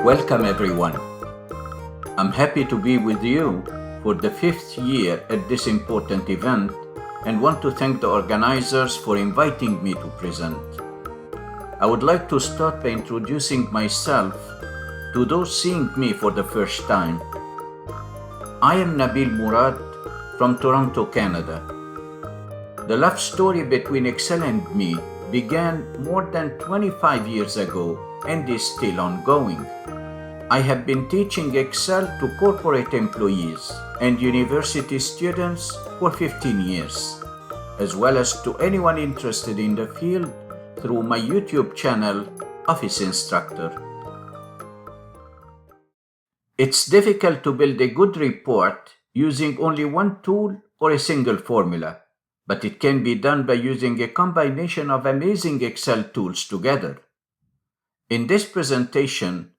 Welcome everyone. I'm happy to be with you for the 5th year at this important event and want to thank the organizers for inviting me to present. I would like to start by introducing myself to those seeing me for the first time. I am Nabil Mourad from Toronto, Canada. The love story between Excel and me began more than 25 years ago and is still ongoing. I have been teaching Excel to corporate employees and university students for 15 years, as well as to anyone interested in the field through my YouTube channel, Office Instructor. It's difficult to build a good report using only one tool or a single formula, but it can be done by using a combination of amazing Excel tools together. In this presentation,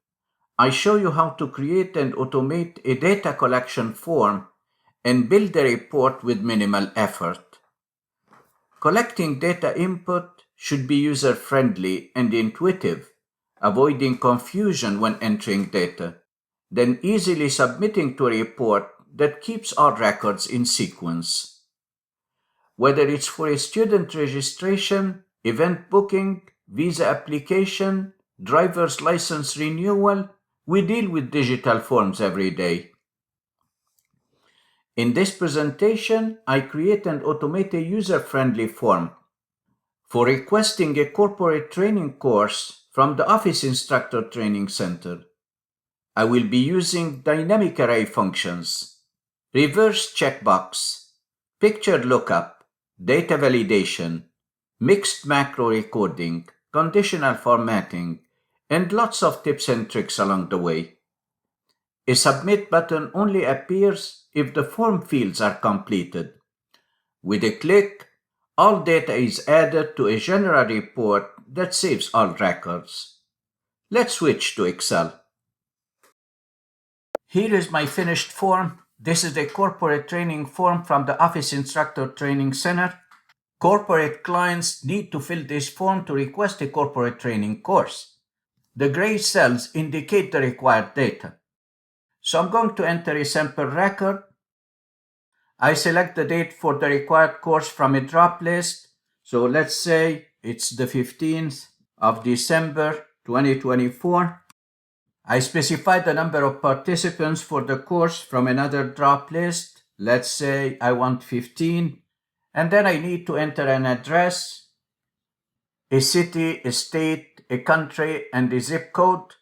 I show you how to create and automate a data collection form and build a report with minimal effort. Collecting data input should be user-friendly and intuitive, avoiding confusion when entering data, then easily submitting to a report that keeps all records in sequence. Whether it's for a student registration, event booking, visa application, driver's license renewal, we deal with digital forms every day. In this presentation, I create and automate a user-friendly form for requesting a corporate training course from the Office Instructor Training Center. I will be using dynamic array functions, reverse checkbox, picture lookup, data validation, mixed macro recording, conditional formatting, and lots of tips and tricks along the way. A submit button only appears if the form fields are completed. With a click, all data is added to a general report that saves all records. Let's switch to Excel. Here is my finished form. This is a corporate training form from the Office Instructor Training Center. Corporate clients need to fill this form to request a corporate training course. The gray cells indicate the required data. So I'm going to enter a sample record. I select the date for the required course from a drop list. So let's say it's the 15th of December 2024. I specify the number of participants for the course from another drop list. Let's say I want 15. And then I need to enter an address, a city, a state, a country, and a zip code.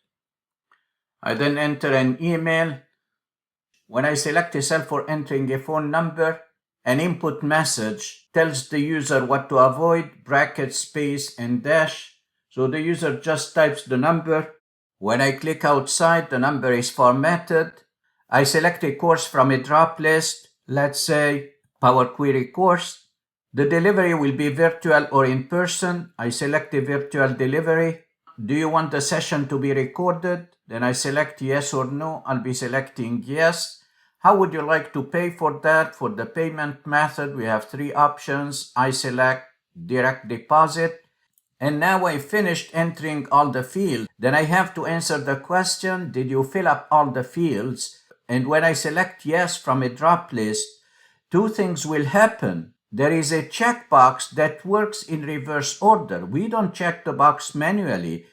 I then enter an email. When I select a cell for entering a phone number, an input message tells the user what to avoid, bracket, space, and dash. So the user just types the number. When I click outside, the number is formatted. I select a course from a drop list, let's say Power Query course. The delivery will be virtual or in person. I select a virtual delivery. Do you want the session to be recorded? Then I select yes or no. I'll be selecting yes. How would you like to pay for that? For the payment method, we have 3 options. I select direct deposit. And now I finished entering all the fields. Then I have to answer the question, did you fill up all the fields? And when I select yes from a drop list, 2 things will happen. There is a checkbox that works in reverse order. We don't check the box manually.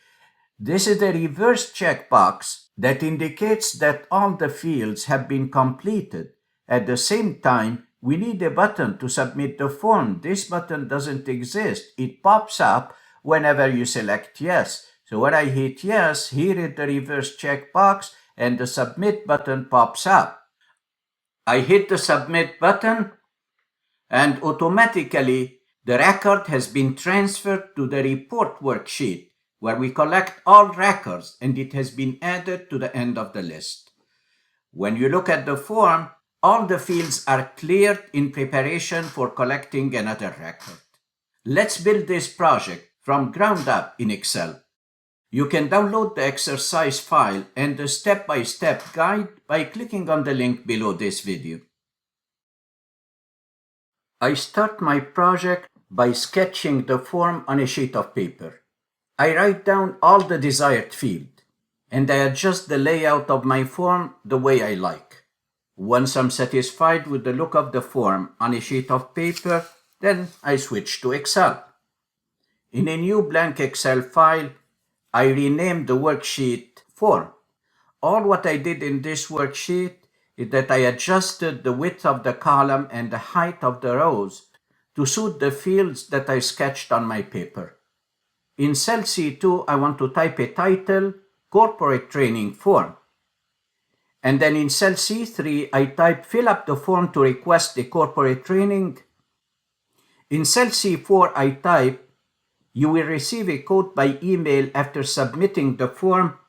This is a reverse checkbox that indicates that all the fields have been completed. At the same time, we need a button to submit the form. This button doesn't exist. It pops up whenever you select yes. So when I hit yes, here is the reverse checkbox and the submit button pops up. I hit the submit button and automatically the record has been transferred to the report worksheet where we collect all records and it has been added to the end of the list. When you look at the form, all the fields are cleared in preparation for collecting another record. Let's build this project from ground up in Excel. You can download the exercise file and the step-by-step guide by clicking on the link below this video. I start my project by sketching the form on a sheet of paper. I write down all the desired fields. and I adjust the layout of my form the way I like. Once I'm satisfied with the look of the form on a sheet of paper, then I switch to Excel. In a new blank Excel file, I renamed the worksheet form. All what I did in this worksheet is that I adjusted the width of the column and the height of the rows to suit the fields that I sketched on my paper. In cell C2, I want to type a title, Corporate Training Form. And then in cell C3, I type fill up the form to request a corporate training. In cell C4, I type you will receive a code by email after submitting the form.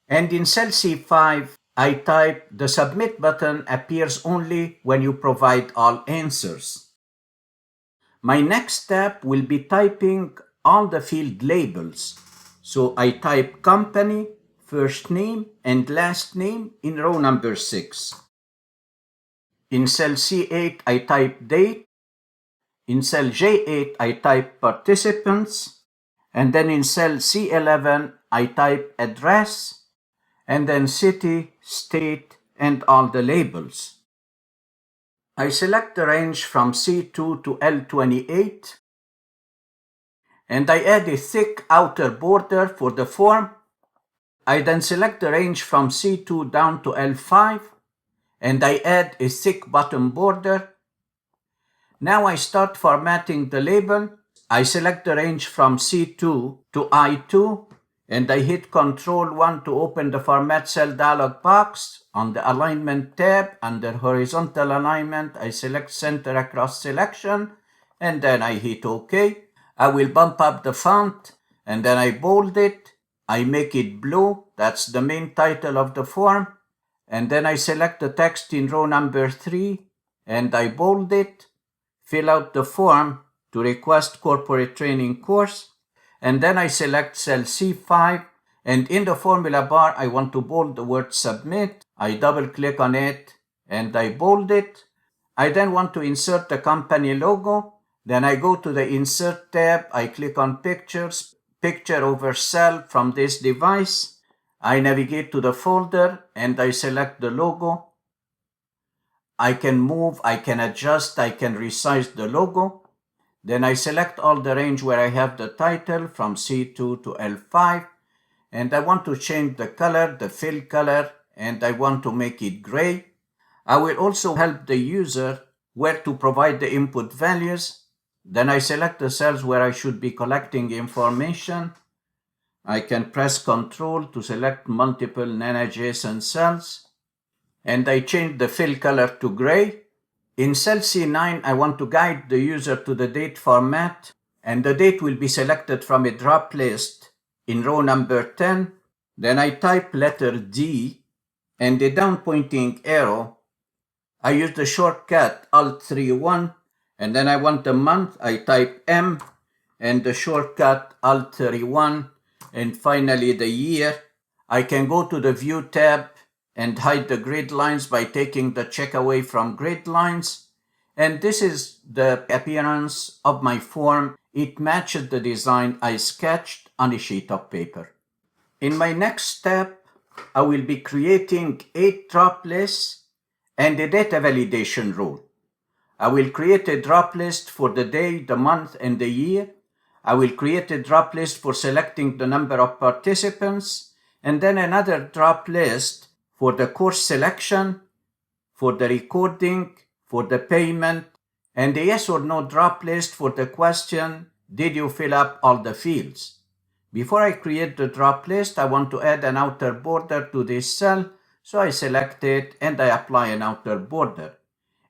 And in cell C5, I type the submit button appears only when you provide all answers. My next step will be typing all the field labels. So I type company, first name, and last name in row number 6. In cell C8, I type date. In cell J8, I type participants. And then in cell C11, I type address, and then city, state, and all the labels. I select the range from C2 to L28, and I add a thick outer border for the form. I then select the range from C2 down to L5, and I add a thick bottom border. Now I start formatting the label. I select the range from C2 to I2, and I hit Ctrl+1 to open the Format Cell dialog box. On the Alignment tab, under Horizontal Alignment, I select Center Across Selection, and then I hit OK. I will bump up the font, and then I bold it. I make it blue. That's the main title of the form. And then I select the text in row number 3, and I bold it. Fill out the form to request corporate training course. And then I select cell C5, and in the formula bar, I want to bold the word submit. I double click on it, and I bold it. I then want to insert the company logo. Then I go to the Insert tab. I click on Pictures, Picture over Cell from this device. I navigate to the folder, and I select the logo. I can move, I can adjust, I can resize the logo. Then I select all the range where I have the title from C2 to L5, and I want to change the color, the fill color, and I want to make it gray. I will also help the user where to provide the input values. Then I select the cells where I should be collecting information. I can press Ctrl to select multiple non-adjacent cells, and I change the fill color to gray. In cell C9, I want to guide the user to the date format, and the date will be selected from a drop list in row number 10. Then I type letter D and the down pointing arrow. I use the shortcut Alt-3-1, and then I want the month. I type M and the shortcut Alt-3-1, and finally the year. I can go to the View tab and hide the grid lines by taking the check away from grid lines. And this is the appearance of my form. It matches the design I sketched on a sheet of paper. In my next step, I will be creating 8 drop lists and a data validation rule. I will create a drop list for the day, the month, and the year. I will create a drop list for selecting the number of participants, and then another drop list for the course selection, for the recording, for the payment, and a yes or no drop list for the question, did you fill up all the fields? Before I create the drop list, I want to add an outer border to this cell, so I select it and I apply an outer border.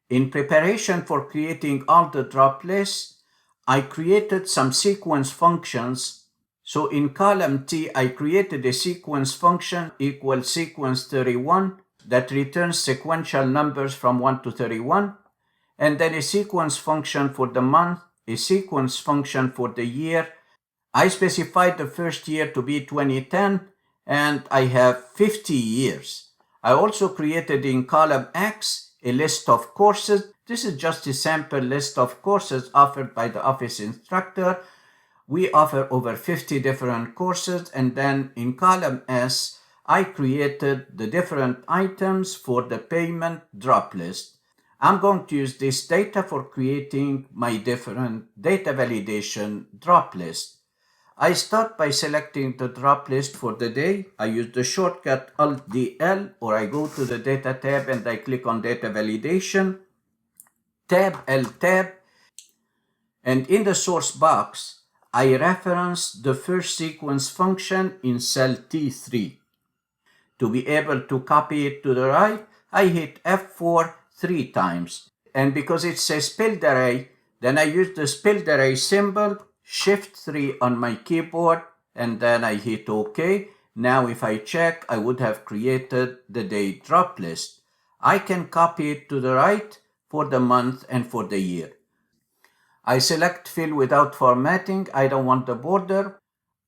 In preparation for creating all the drop lists, I created some sequence functions. So in column T, I created a sequence function equals sequence 31 that returns sequential numbers from 1 to 31, and then a sequence function for the month, a sequence function for the year. I specified the first year to be 2010, and I have 50 years. I also created in column X a list of courses. This is just a sample list of courses offered by the office instructor. We offer over 50 different courses, and then in column S, I created the different items for the payment drop list. I'm going to use this data for creating my different data validation drop list. I start by selecting the drop list for the day. I use the shortcut Alt-DL, or I go to the data tab and I click on data validation, tab L tab, and in the source box, I reference the first sequence function in cell T3. To be able to copy it to the right, I hit F4 3 times. And because it says spilled array, then I use the spilled array symbol, Shift 3 on my keyboard, and then I hit OK. Now if I check, I would have created the day drop list. I can copy it to the right for the month and for the year. I select fill without formatting. I don't want the border.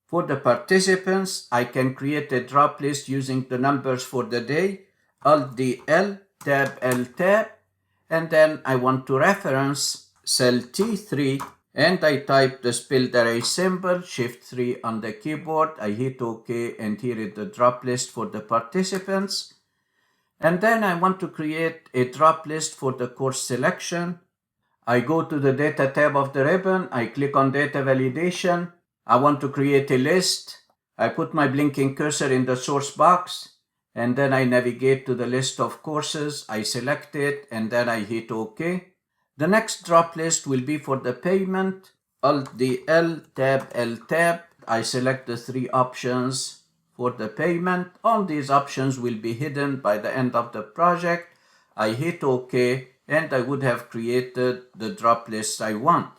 For the participants, I can create a drop list using the numbers for the day, Alt-DL, tab L tab, and then I want to reference cell T3, and I type the spilled array symbol, Shift 3 on the keyboard. I hit OK, and here is the drop list for the participants. And then I want to create a drop list for the course selection. I go to the data tab of the ribbon. I click on data validation. I want to create a list. I put my blinking cursor in the source box, and then I navigate to the list of courses. I select it, and then I hit OK. The next drop list will be for the payment, Alt-DL, tab L tab. I select the 3 options for the payment. All these options will be hidden by the end of the project. I hit OK, and I would have created the drop lists I want.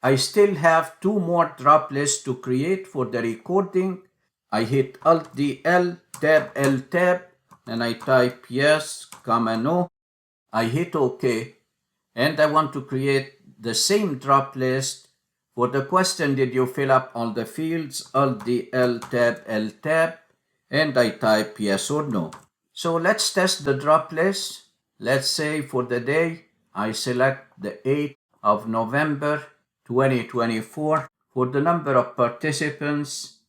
I still have 2 more drop lists to create for the recording. I hit Alt-DL, tab L tab, and I type yes, no. I hit OK, and I want to create the same drop list for the question, did you fill up all the fields? Alt-DL, tab L tab, and I type yes or no. So let's test the drop list. Let's say for the day, I select the 8th of November 2024. For the number of participants,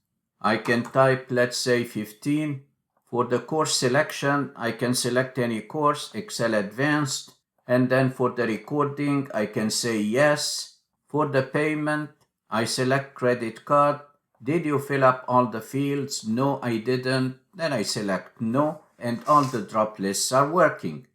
I can type, let's say 15. For the course selection, I can select any course, Excel Advanced. And then for the recording, I can say yes. For the payment, I select credit card. Did you fill up all the fields? No, I didn't. Then I select no, and all the drop lists are working.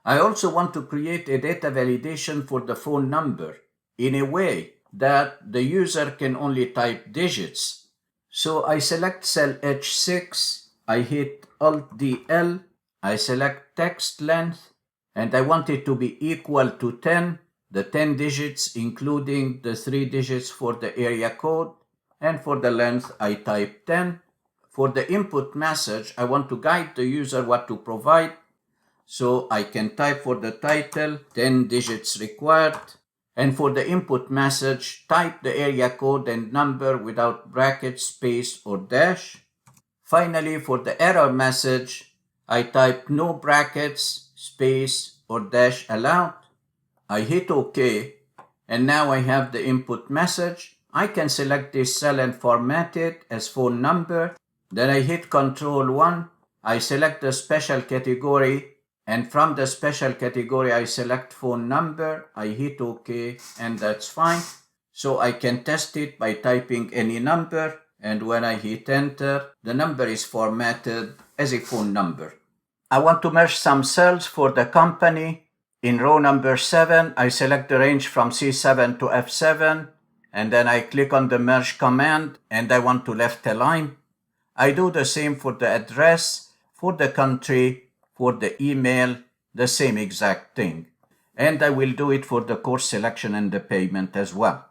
I also want to create a data validation for the phone number in a way that the user can only type digits. So I select cell H6, I hit Alt-DL, I select text length, and I want it to be equal to 10, the 10 digits including the 3 digits for the area code, and for the length I type 10. For the input message, I want to guide the user what to provide. So I can type for the title, 10 digits required. And for the input message, type the area code and number without brackets, space, or dash. Finally, for the error message, I type no brackets, space, or dash allowed. I hit OK, and now I have the input message. I can select this cell and format it as phone number. Then I hit Ctrl 1. I select the special category, and from the special category, I select phone number. I hit OK, and that's fine. So I can test it by typing any number, and when I hit enter, the number is formatted as a phone number. I want to merge some cells for the company. In row number 7, I select the range from C7 to F7, and then I click on the merge command, and I want to left align. I do the same for the address, for the country, for the email, the same exact thing. And I will do it for the course selection and the payment as well.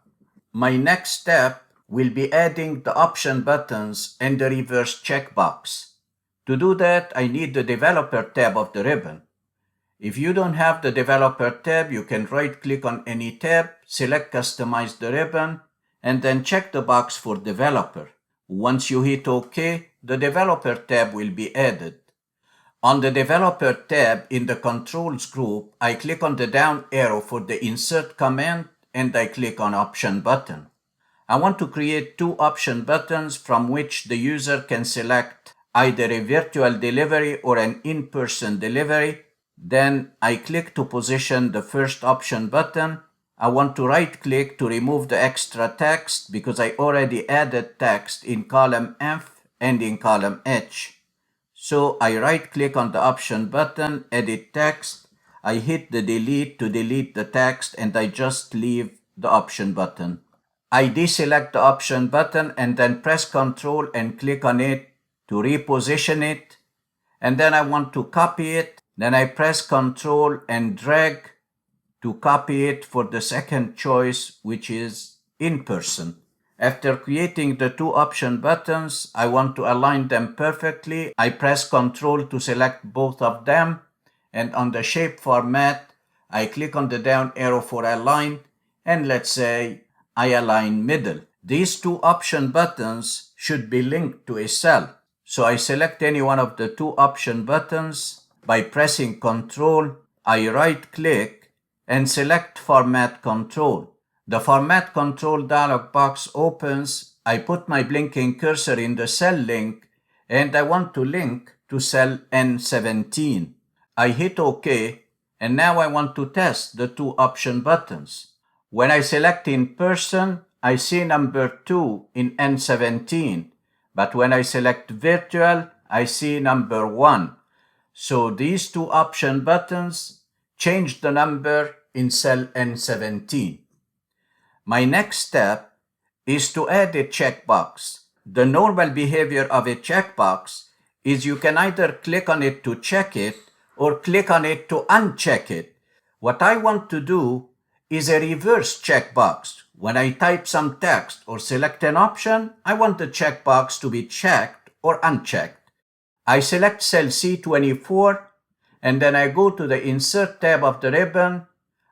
My next step will be adding the option buttons and the reverse checkbox. To do that, I need the developer tab of the ribbon. If you don't have the developer tab, you can right-click on any tab, select customize the ribbon, and then check the box for developer. Once you hit OK, the developer tab will be added. On the developer tab in the controls group, I click on the down arrow for the insert command, and I click on option button. I want to create two option buttons from which the user can select either a virtual delivery or an in-person delivery. Then I click to position the first option button. I want to right-click to remove the extra text because I already added text in column F and in column H. So I right-click on the option button, edit text. I hit the delete to delete the text, and I just leave the option button. I deselect the option button and then press Ctrl and click on it to reposition it. And then I want to copy it. Then I press Ctrl and drag to copy it for the second choice, which is in person. After creating the two option buttons, I want to align them perfectly. I press Ctrl to select both of them, and on the shape format, I click on the down arrow for align, and let's say I align middle. These two option buttons should be linked to a cell. So I select any one of the two option buttons. By pressing Ctrl, I right-click and select Format Control. The Format Control dialog box opens. I put my blinking cursor in the cell link, and I want to link to cell N17. I hit OK, and now I want to test the two option buttons. When I select in person, I see number 2 in N17, but when I select virtual, I see number 1. So these two option buttons change the number in cell N17. My next step is to add a checkbox. The normal behavior of a checkbox is you can either click on it to check it or click on it to uncheck it. What I want to do is a reverse checkbox. When I type some text or select an option, I want the checkbox to be checked or unchecked. I select cell C24, and then I go to the Insert tab of the ribbon.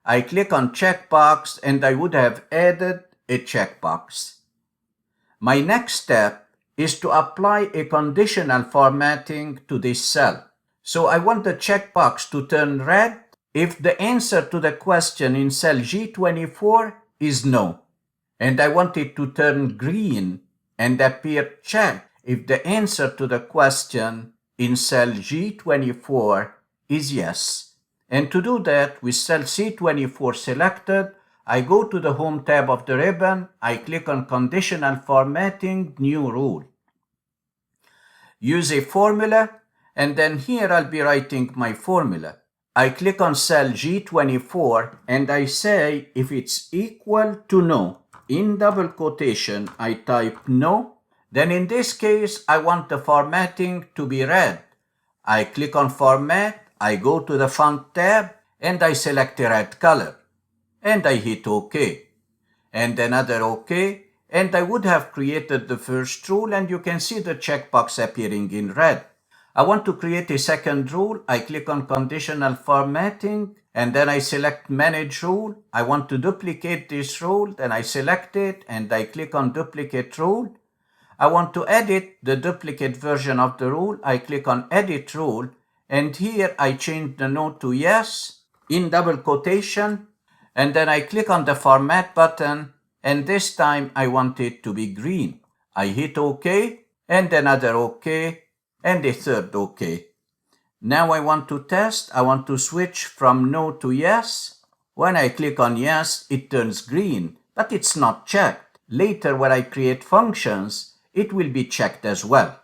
I click on checkbox, and I would have added a checkbox. My next step is to apply a conditional formatting to this cell. So I want the checkbox to turn red if the answer to the question in cell G24 is no, and I want it to turn green and appear checked if the answer to the question in cell G24 is yes. And to do that, with cell C24 selected, I go to the Home tab of the ribbon, I click on Conditional Formatting, New Rule. Use a formula, and then here I'll be writing my formula. I click on cell G24 and I say if it's equal to no. In double quotation, I type no. Then in this case, I want the formatting to be red. I click on Format, I go to the Font tab, and I select a red color. And I hit OK. And another OK, and I would have created the first rule, and you can see the checkbox appearing in red. I want to create a second rule. I click on Conditional Formatting, and then I select Manage Rule. I want to duplicate this rule, then I select it, and I click on Duplicate Rule. I want to edit the duplicate version of the rule. I click on Edit Rule, and here I change the no to yes, in double quotation, and then I click on the Format button, and this time I want it to be green. I hit OK, and another OK, and a third OK. Now I want to test. I want to switch from no to yes. When I click on yes, it turns green, but it's not checked. Later, when I create functions, it will be checked as well.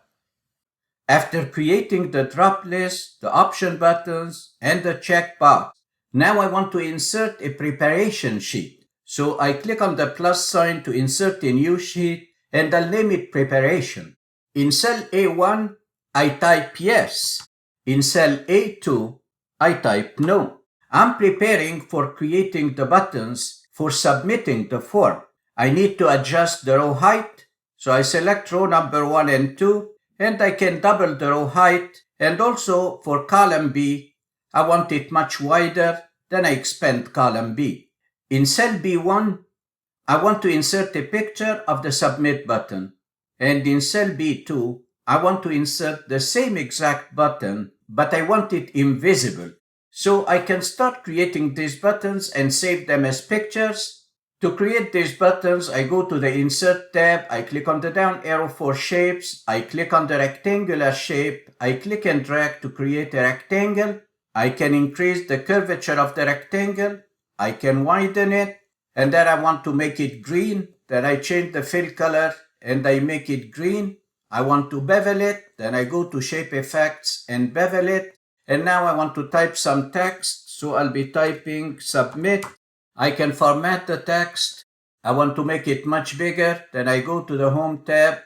After creating the drop list, the option buttons, and the checkbox, now I want to insert a preparation sheet. So I click on the plus sign to insert a new sheet, and I'll name it Preparation. In cell A1, I type yes. In cell A2, I type no. I'm preparing for creating the buttons for submitting the form. I need to adjust the row height, so I select row number 1 and 2, and I can double the row height, and also for column B, I want it much wider, then I expand column B. In cell B1, I want to insert a picture of the submit button, and in cell B2, I want to insert the same exact button, but I want it invisible. So I can start creating these buttons and save them as pictures. To create these buttons, I go to the Insert tab, I click on the down arrow for shapes, I click on the rectangular shape, I click and drag to create a rectangle. I can increase the curvature of the rectangle, I can widen it, and then I want to make it green, then I change the fill color and I make it green. I want to bevel it, then I go to Shape Effects and bevel it, and now I want to type some text, so I'll be typing submit. I can format the text. I want to make it much bigger. Then I go to the Home tab.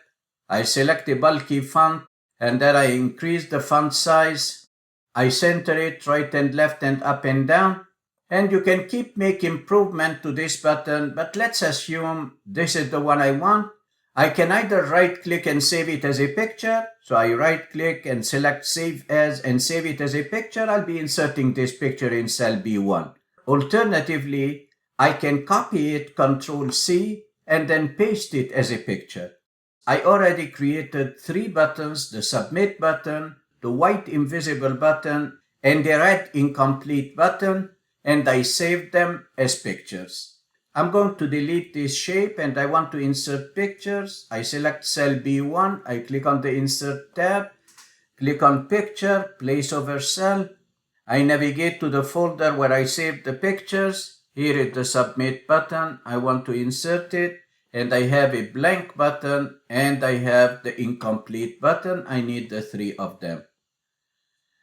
I select a bulky font and then I increase the font size. I center it right and left and up and down. And you can keep making improvement to this button, but let's assume this is the one I want. I can either right click and save it as a picture. So I right click and select Save As and save it as a picture. I'll be inserting this picture in cell B1. Alternatively, I can copy it, Ctrl-C, and then paste it as a picture. I already created 3 buttons, the Submit button, the white invisible button, and the red incomplete button, and I saved them as pictures. I'm going to delete this shape and I want to insert pictures. I select cell B1, I click on the Insert tab, click on Picture, Place over Cell. I navigate to the folder where I saved the pictures. Here is the Submit button. I want to insert it, and I have a blank button and I have the incomplete button. I need the 3 of them.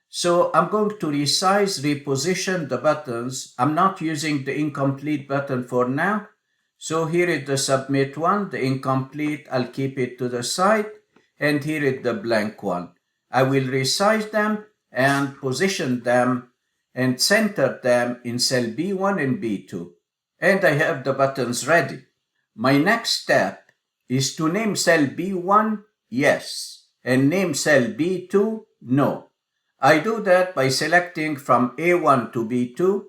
So I'm going to resize, reposition the buttons. I'm not using the incomplete button for now. So here is the Submit one, the incomplete, I'll keep it to the side, and here is the blank one. I will resize them and position them and center them in cell B1 and B2. And I have the buttons ready. My next step is to name cell B1 yes and name cell B2 no. I do that by selecting from A1 to B2,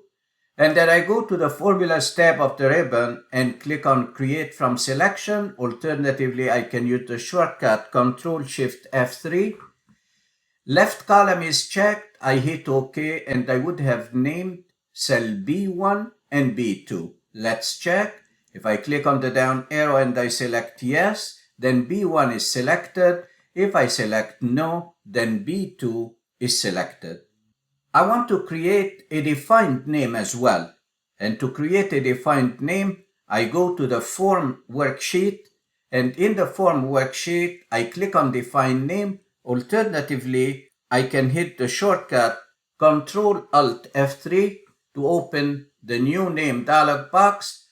and then I go to the Formulas tab of the ribbon and click on Create from Selection. Alternatively, I can use the shortcut Ctrl-Shift-F3. Left column is checked, I hit OK, and I would have named cell B1 and B2. Let's check. If I click on the down arrow and I select yes, then B1 is selected. If I select no, then B2 is selected. I want to create a defined name as well. And to create a defined name, I go to the Form worksheet, and in the Form worksheet, I click on Define Name. Alternatively, I can hit the shortcut Ctrl-Alt-F3 to open the New Name dialog box.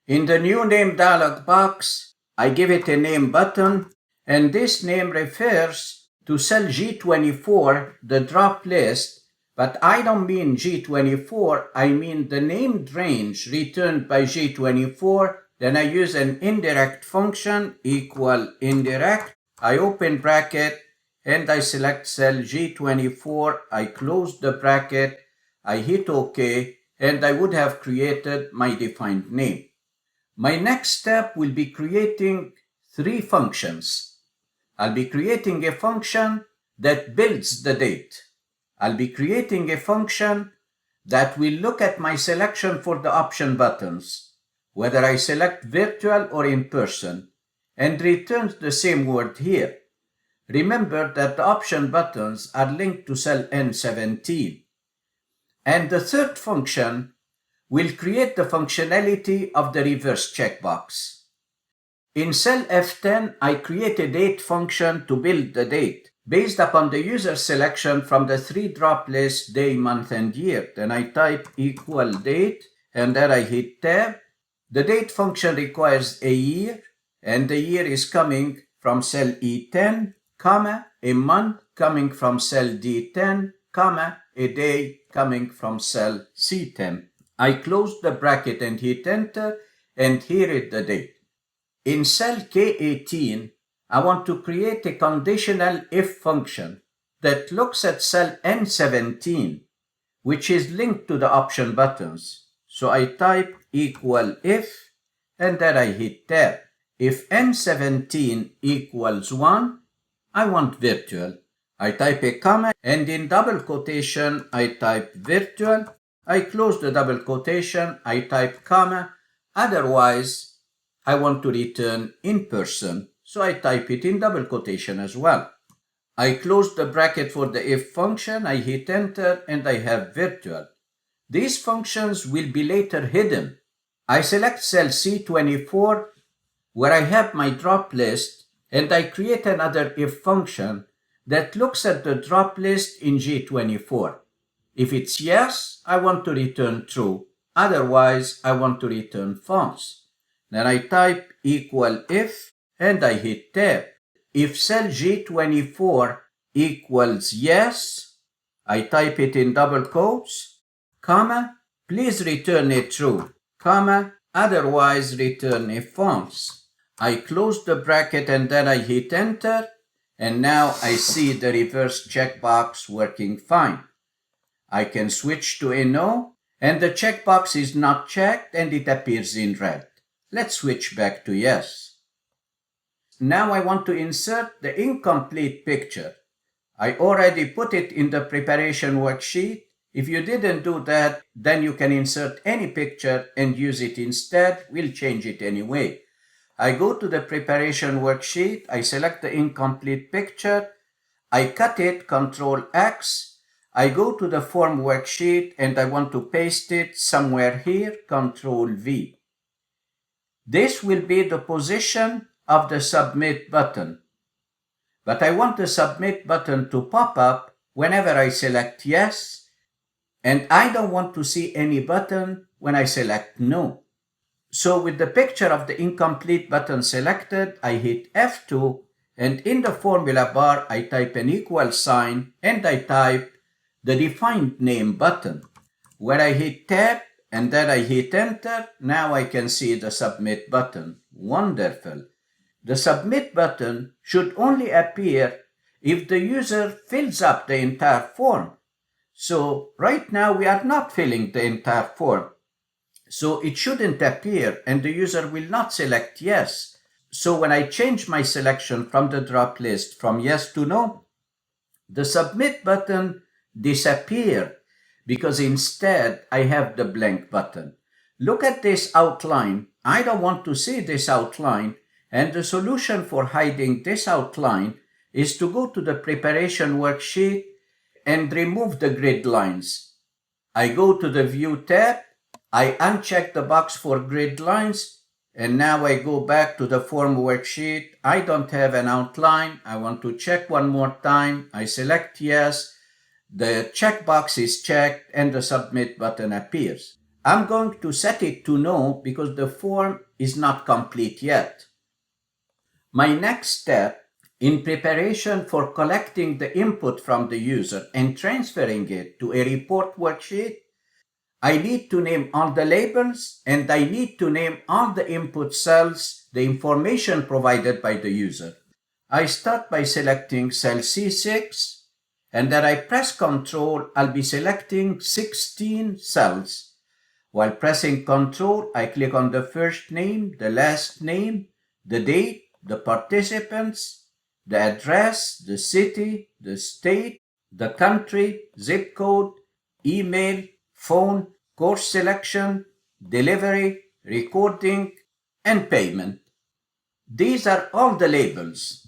In the New Name dialog box, I give it a name button, and this name refers to cell G24, the drop list, but I don't mean G24, I mean the named range returned by G24. Then I use an indirect function, equal indirect. I open bracket and I select cell G24. I close the bracket, I hit OK, and I would have created my defined name. My next step will be creating 3 functions. I'll be creating a function that builds the date. I'll be creating a function that will look at my selection for the option buttons, whether I select virtual or in person, and returns the same word here. Remember that the option buttons are linked to cell N17. And the third function will create the functionality of the reverse checkbox. In cell F10, I create a date function to build the date based upon the user selection from the 3 drop lists, day, month, and year. Then I type equal date, and then I hit tab. The date function requires a year, and the year is coming from cell E10, comma, a month coming from cell D10, comma, a day coming from cell C10. I close the bracket and hit enter, and here is the date. In cell K18, I want to create a conditional if function that looks at cell N17, which is linked to the option buttons. So I type equal if, and then I hit tab. If N17 equals 1, I want virtual. I type a comma, and in double quotation, I type virtual. I close the double quotation, I type comma, Otherwise, I want to return in person, so I type it in double quotation as well. I close the bracket for the if function, I hit enter, and I have virtual. These functions will be later hidden. I select cell C24 where I have my drop list, and I create another if function that looks at the drop list in G24. If it's yes, I want to return true. Otherwise, I want to return false. Then I type equal if, and I hit tab. If cell G24 equals yes, I type it in double quotes, comma, please return it true, comma, otherwise return if false. I close the bracket and then I hit enter, and now I see the reverse checkbox working fine. I can switch to a no, and the checkbox is not checked and it appears in red. Let's switch back to yes. Now I want to insert the incomplete picture. I already put it in the preparation worksheet. If you didn't do that, then you can insert any picture and use it instead. We'll change it anyway. I go to the preparation worksheet, I select the incomplete picture, I cut it, Ctrl X, I go to the form worksheet and I want to paste it somewhere here, Ctrl V. This will be the position of the submit button. But I want the submit button to pop up whenever I select yes, and I don't want to see any button when I select no. So with the picture of the incomplete button selected, I hit F2, and in the formula bar, I type an equal sign, and I type the defined name button, where I hit tab, and then I hit enter. Now I can see the submit button. Wonderful. The submit button should only appear if the user fills up the entire form. So right now we are not filling the entire form. So it shouldn't appear and the user will not select yes. So when I change my selection from the drop list from yes to no, the submit button disappeared because instead I have the blank button. Look at this outline. I don't want to see this outline, and the solution for hiding this outline is to go to the preparation worksheet and remove the grid lines. I go to the View tab, I uncheck the box for grid lines, and now I go back to the form worksheet. I don't have an outline. I want to check one more time. I select yes. The checkbox is checked and the submit button appears. I'm going to set it to no because the form is not complete yet. My next step in preparation for collecting the input from the user and transferring it to a report worksheet, I need to name all the labels and I need to name all the input cells, the information provided by the user. I start by selecting cell C6, and then I press Ctrl, I'll be selecting 16 cells. While pressing Ctrl, I click on the first name, the last name, the date, the participants, the address, the city, the state, the country, zip code, email, phone, course selection, delivery, recording, and payment. These are all the labels.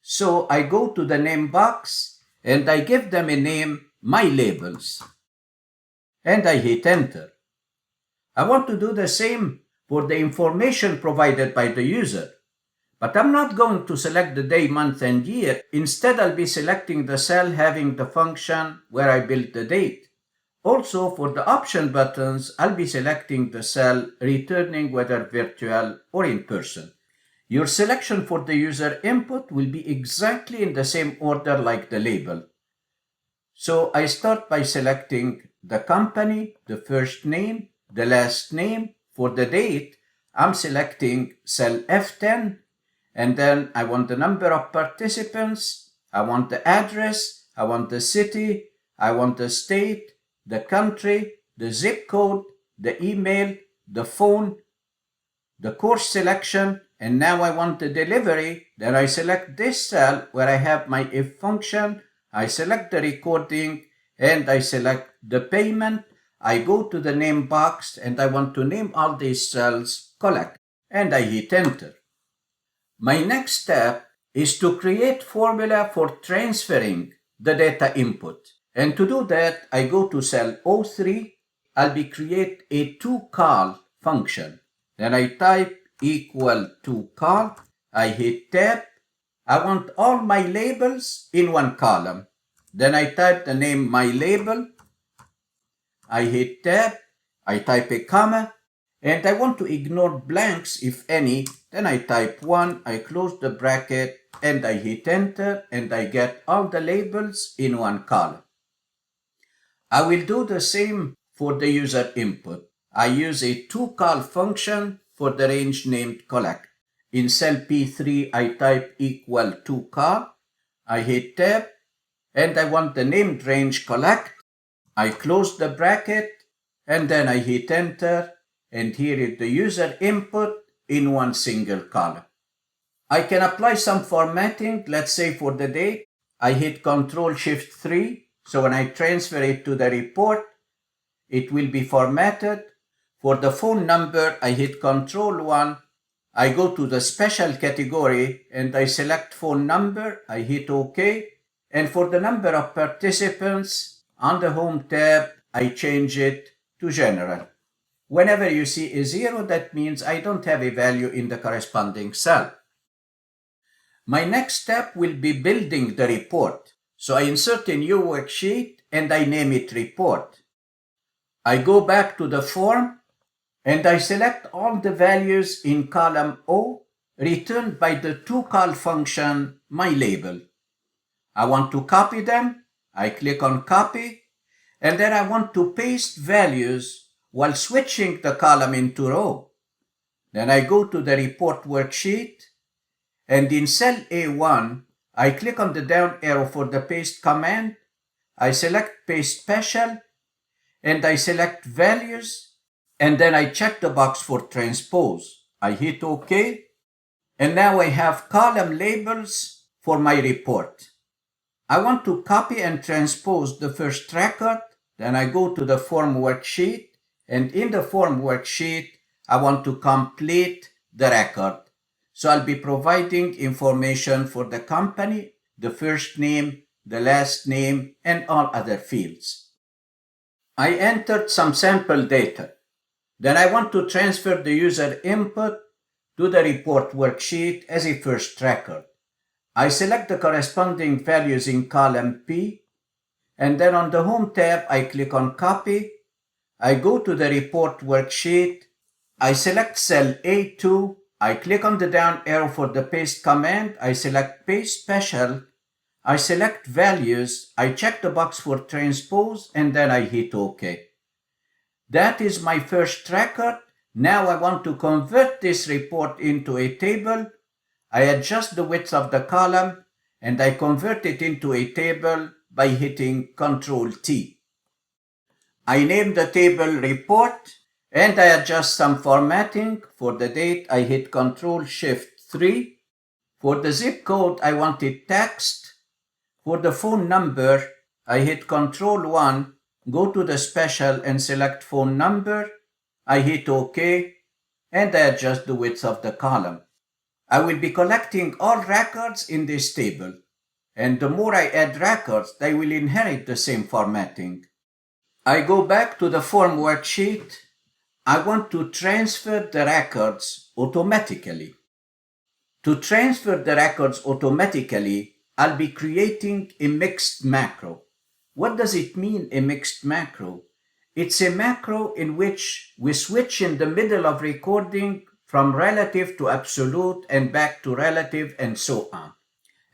So I go to the name box and I give them a name, My Labels. And I hit enter. I want to do the same for the information provided by the user. But I'm not going to select the day, month, and year. Instead, I'll be selecting the cell having the function where I built the date. Also, for the option buttons, I'll be selecting the cell returning whether virtual or in person. Your selection for the user input will be exactly in the same order like the label. So I start by selecting the company, the first name, the last name. For the date, I'm selecting cell F10, and then I want the number of participants, I want the address, I want the city, I want the state, the country, the zip code, the email, the phone, the course selection, and now I want the delivery. Then I select this cell where I have my if function, I select the recording, and I select the payment. I go to the name box and I want to name all these cells collect, and I hit enter. My next step is to create formula for transferring the data input. And to do that, I go to cell O3. I'll be create a toCal function. Then I type equal to call. I hit tab. I want all my labels in one column. Then I type the name my label. I hit tab. I type a comma. And I want to ignore blanks if any. Then I type 1, I close the bracket, and I hit enter, and I get all the labels in one column. I will do the same for the user input. I use a toCal function for the range named collect. In cell P3, I type equal to call. I hit tab, and I want the named range collect. I close the bracket, and then I hit enter, and here is the user input in one single column. I can apply some formatting. Let's say for the date, I hit Ctrl-Shift-3. So when I transfer it to the report, it will be formatted. For the phone number, I hit Ctrl-1. I go to the special category and I select phone number. I hit OK. And for the number of participants, on the Home tab, I change it to general. Whenever you see a 0, that means I don't have a value in the corresponding cell. My next step will be building the report. So I insert a new worksheet and I name it report. I go back to the form and I select all the values in column O returned by the toCal function myLabel. I want to copy them. I click on copy, and then I want to paste values while switching the column into row. Then I go to the report worksheet, and in cell A1, I click on the down arrow for the paste command. I select paste special, and I select values, and then I check the box for transpose. I hit OK, and now I have column labels for my report. I want to copy and transpose the first record. Then I go to the form worksheet, and in the form worksheet, I want to complete the record. So I'll be providing information for the company, the first name, the last name, and all other fields. I entered some sample data. Then I want to transfer the user input to the report worksheet as a first record. I select the corresponding values in column P, and then on the Home tab, I click on Copy. I go to the report worksheet. I select cell A2. I click on the down arrow for the paste command. I select Paste Special. I select values. I check the box for transpose, and then I hit OK. That is my first record. Now I want to convert this report into a table. I adjust the width of the column, and I convert it into a table by hitting Ctrl-T. I name the table report, and I adjust some formatting. For the date, I hit Ctrl-Shift-3. For the zip code, I want it text. For the phone number, I hit Ctrl-1, go to the special and select phone number. I hit OK, and I adjust the width of the column. I will be collecting all records in this table, and the more I add records, they will inherit the same formatting. I go back to the form worksheet. I want to transfer the records automatically. To transfer the records automatically, I'll be creating a mixed macro. What does it mean, a mixed macro? It's a macro in which we switch in the middle of recording from relative to absolute and back to relative and so on.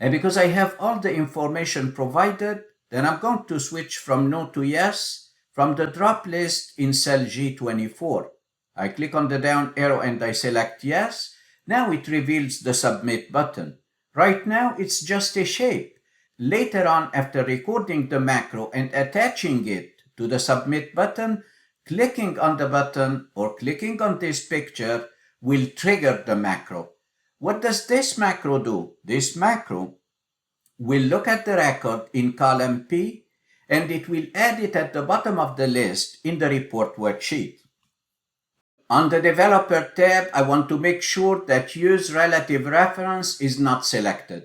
And because I have all the information provided, then I'm going to switch from no to yes from the drop list in cell G24. I click on the down arrow and I select yes. Now it reveals the submit button. Right now it's just a shape. Later on, after recording the macro and attaching it to the submit button, clicking on the button or clicking on this picture will trigger the macro. What does this macro do? This macro will look at the record in column P, and it will add it at the bottom of the list in the report worksheet. On the Developer tab, I want to make sure that Use Relative Reference is not selected,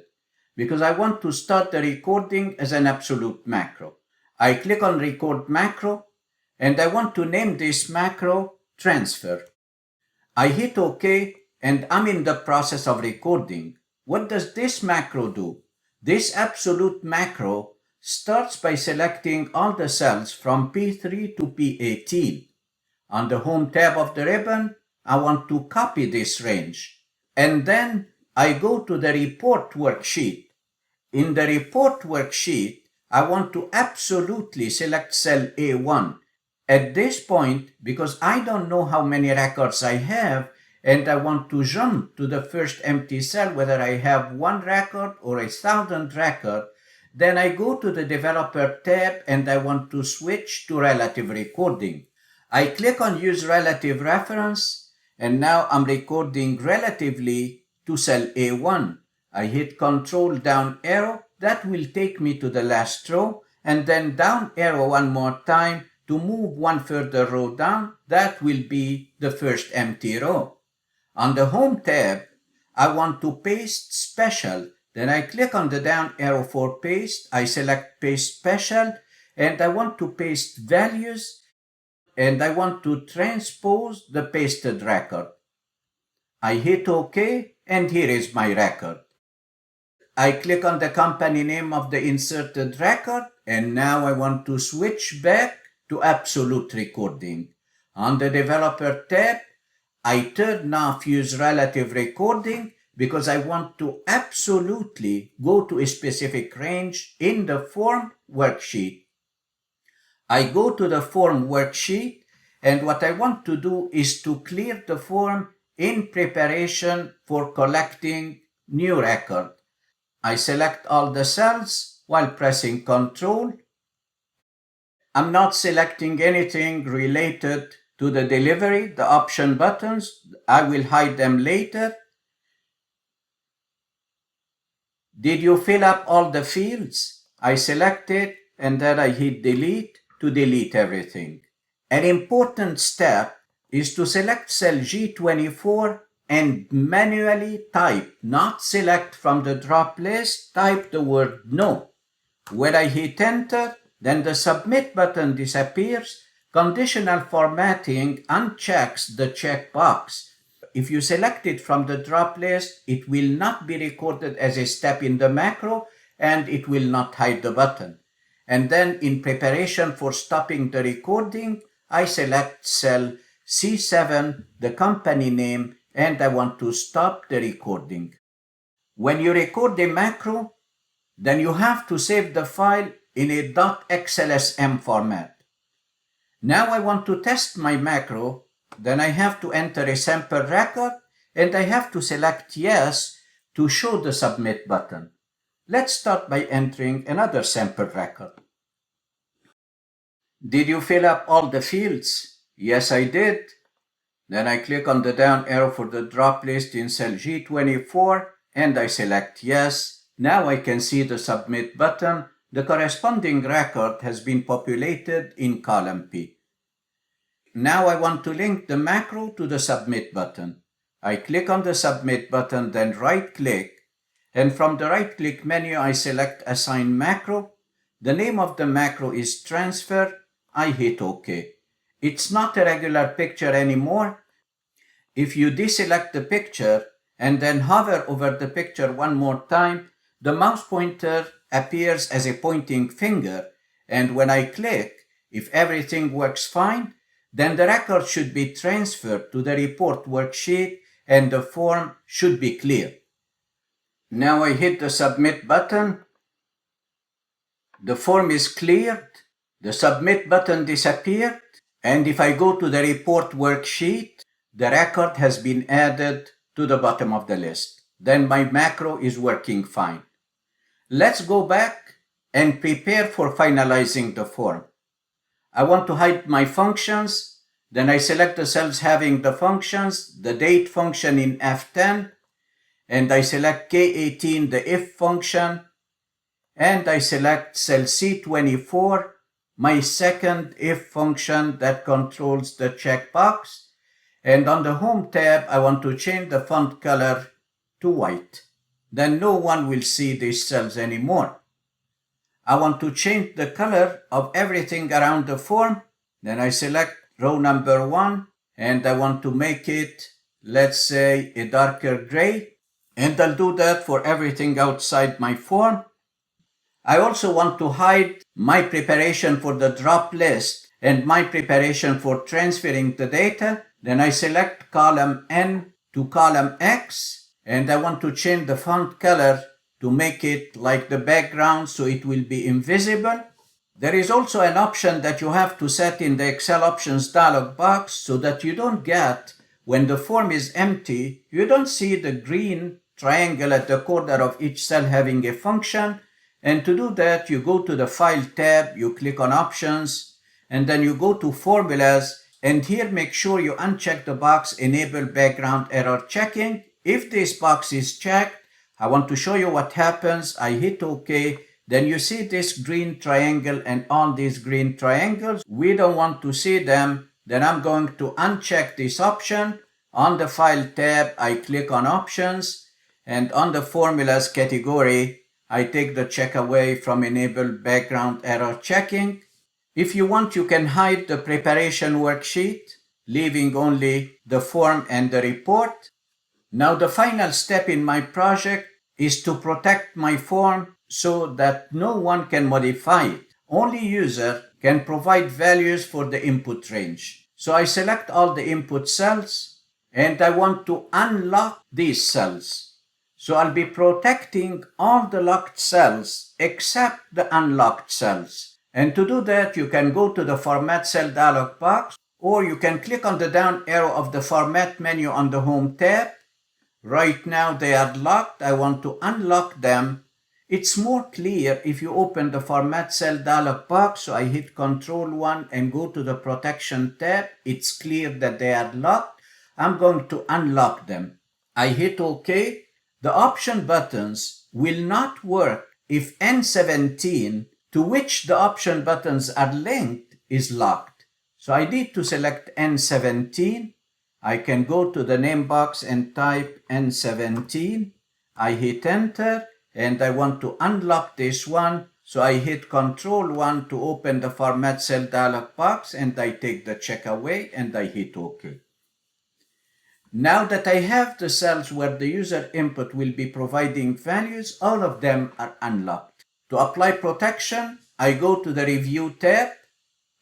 because I want to start the recording as an absolute macro. I click on Record Macro, and I want to name this macro Transfer. I hit OK, and I'm in the process of recording. What does this macro do? This absolute macro starts by selecting all the cells from P3 to P18. On the Home tab of the ribbon, I want to copy this range. And then I go to the Report worksheet. In the Report worksheet, I want to absolutely select cell A1. At this point, because I don't know how many records I have, and I want to jump to the first empty cell, whether I have 1 record or 1,000 records, then I go to the Developer tab and I want to switch to Relative Recording. I click on Use Relative Reference, and now I'm recording relatively to cell A1. I hit Control down arrow, that will take me to the last row, and then down arrow one more time to move one further row down, that will be the first empty row. On the Home tab, I want to paste special. Then I click on the down arrow for paste, I select Paste Special, and I want to paste values, and I want to transpose the pasted record. I hit OK, and here is my record. I click on the company name of the inserted record, and now I want to switch back to absolute recording. On the Developer tab, I turn off Use Relative Recording because I want to absolutely go to a specific range in the Form worksheet. I go to the Form worksheet, and what I want to do is to clear the form in preparation for collecting new record. I select all the cells while pressing Control. I'm not selecting anything related to the delivery, the option buttons. I will hide them later. Did you fill up all the fields? I select it, and then I hit Delete to delete everything. An important step is to select cell G24 and manually type, not select from the drop list, type the word no. When I hit Enter, then the Submit button disappears. Conditional formatting unchecks the checkbox. If you select it from the drop list, it will not be recorded as a step in the macro, and it will not hide the button. And then in preparation for stopping the recording, I select cell C7, the company name, and I want to stop the recording. When you record a macro, then you have to save the file in a .xlsm format. Now I want to test my macro, then I have to enter a sample record, and I have to select Yes to show the Submit button. Let's start by entering another sample record. Did you fill up all the fields? Yes, I did. Then I click on the down arrow for the drop list in cell G24, and I select Yes. Now I can see the Submit button. The corresponding record has been populated in column P. Now I want to link the macro to the Submit button. I click on the Submit button, then right-click, and from the right-click menu I select Assign Macro. The name of the macro is Transfer. I hit OK. It's not a regular picture anymore. If you deselect the picture and then hover over the picture one more time, the mouse pointer appears as a pointing finger, and when I click, if everything works fine, then the record should be transferred to the report worksheet and the form should be clear. Now I hit the Submit button. The form is cleared, the Submit button disappeared, and if I go to the report worksheet, the record has been added to the bottom of the list. Then my macro is working fine. Let's go back and prepare for finalizing the form. I want to hide my functions. Then I select the cells having the functions, the date function in F10, and I select K18, the if function, and I select cell C24, my second if function that controls the checkbox. And on the Home tab, I want to change the font color to white. Then no one will see these cells anymore. I want to change the color of everything around the form. Then I select row number 1 and I want to make it, let's say, a darker gray. And I'll do that for everything outside my form. I also want to hide my preparation for the drop list and my preparation for transferring the data. Then I select column N to column X, and I want to change the font color to make it like the background so it will be invisible. There is also an option that you have to set in the Excel options dialog box so that you don't get, when the form is empty, you don't see the green triangle at the corner of each cell having a function. And to do that, you go to the File tab, you click on Options, and then you go to Formulas, and here make sure you uncheck the box Enable Background Error Checking. If this box is checked, I want to show you what happens. I hit OK, then you see this green triangle and all these green triangles. We don't want to see them. Then I'm going to uncheck this option. On the File tab, I click on Options, and on the Formulas category, I take the check away from Enable Background Error Checking. If you want, you can hide the preparation worksheet, leaving only the form and the report. Now the final step in my project is to protect my form so that no one can modify it. Only user can provide values for the input range. So I select all the input cells and I want to unlock these cells. So I'll be protecting all the locked cells except the unlocked cells. And to do that, you can go to the Format Cell dialog box, or you can click on the down arrow of the Format menu on the Home tab. Right now they are locked. I want to unlock them. It's more clear if you open the Format Cell dialog box. So I hit Ctrl 1 and go to the Protection tab. It's clear that they are locked. I'm going to unlock them. I hit OK. The option buttons will not work if N17, to which the option buttons are linked, is locked. So I need to select N17. I can go to the name box and type N17. I hit Enter, and I want to unlock this one. So I hit Ctrl 1 to open the Format Cell dialog box, and I take the check away, and I hit OK. Now that I have the cells where the user input will be providing values, all of them are unlocked. To apply protection, I go to the Review tab,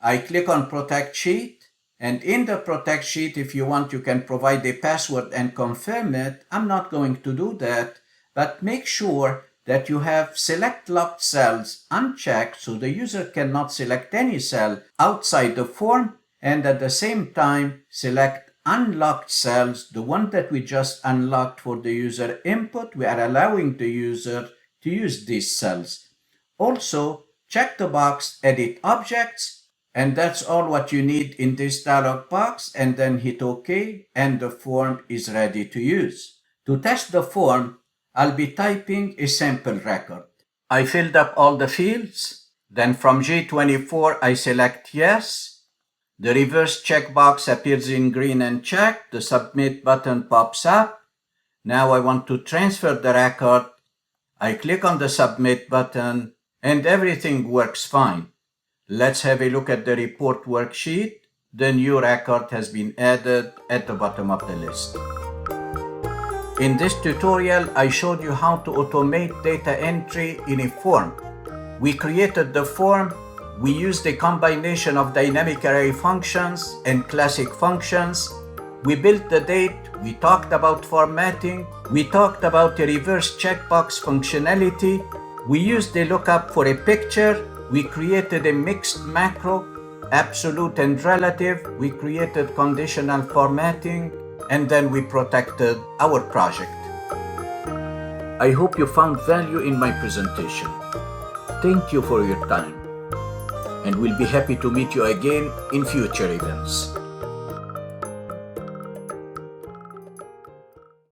I click on Protect Sheet, and in the Protect Sheet, if you want, you can provide a password and confirm it. I'm not going to do that, but make sure that you have Select Locked Cells unchecked so the user cannot select any cell outside the form, and at the same time, select Unlocked cells, the one that we just unlocked for the user input. We are allowing the user to use these cells. Also, check the box Edit Objects, and that's all what you need in this dialog box, and then hit OK, and the form is ready to use. To test the form, I'll be typing a sample record. I filled up all the fields. Then from G24, I select Yes. The reverse checkbox appears in green and checked. The Submit button pops up. Now I want to transfer the record. I click on the Submit button and everything works fine. Let's have a look at the report worksheet. The new record has been added at the bottom of the list. In this tutorial, I showed you how to automate data entry in a form. We created the form. We used a combination of dynamic array functions and classic functions. We built the date. We talked about formatting. We talked about a reverse checkbox functionality. We used a lookup for a picture. We created a mixed macro, absolute and relative. We created conditional formatting, and then we protected our project. I hope you found value in my presentation. Thank you for your time, and we'll be happy to meet you again in future events.